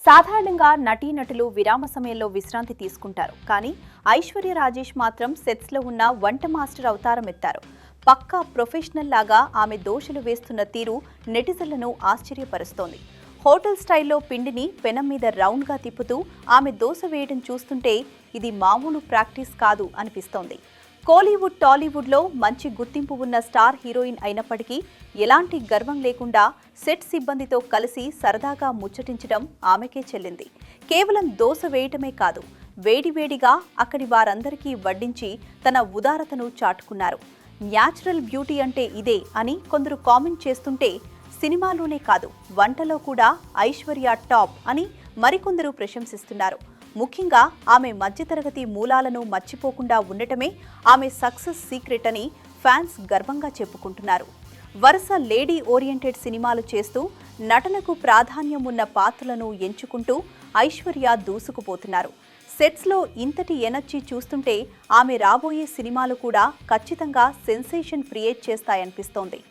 సాధారణంగా నటీనటులు విరామ సమయంలో విశ్రాంతి తీసుకుంటారు. కానీ ఐశ్వర్య రాజేష్ మాత్రం సెట్స్లో ఉన్న వంట మాస్టర్ అవతారం ఎత్తారు. పక్కా ప్రొఫెషనల్ లాగా ఆమె దోశలు వేస్తున్న తీరు నెటిజన్లను ఆశ్చర్యపరుస్తోంది. హోటల్ స్టైల్లో పిండిని పెనం మీద రౌండ్గా తిప్పుతూ ఆమె దోశ వేయడం చూస్తుంటే ఇది మామూలు ప్రాక్టీస్ కాదు అనిపిస్తోంది. కోలీవుడ్, టాలీవుడ్లో మంచి గుర్తింపు ఉన్న స్టార్ హీరోయిన్ అయినప్పటికీ ఎలాంటి గర్వం లేకుండా సెట్ సిబ్బందితో కలిసి సరదాగా ముచ్చటించడం ఆమెకే చెల్లింది. కేవలం దోశ వేయటమే కాదు, వేడివేడిగా అక్కడి వారందరికీ వడ్డించి తన ఉదారతను చాటుకున్నారు. న్యాచురల్ బ్యూటీ అంటే ఇదే అని కొందరు కామెంట్ చేస్తుంటే, సినిమాలోనే కాదు వంటలో కూడా ఐశ్వర్య టాప్ అని మరికొందరు ప్రశంసిస్తున్నారు. ముఖ్యంగా ఆమె మధ్యతరగతి మూలాలను మర్చిపోకుండా ఉండటమే ఆమె సక్సెస్ సీక్రెట్ అని ఫ్యాన్స్ గర్వంగా చెప్పుకుంటున్నారు. వరుస లేడీ ఓరియంటెడ్ సినిమాలు చేస్తూ నటనకు ప్రాధాన్యం ఉన్న పాత్రలను ఎంచుకుంటూ ఐశ్వర్య దూసుకుపోతున్నారు. సెట్స్లో ఇంతటి ఎనర్జీ చూస్తుంటే ఆమె రాబోయే సినిమాలు కూడా ఖచ్చితంగా సెన్సేషన్ క్రియేట్ చేస్తాయనిపిస్తోంది.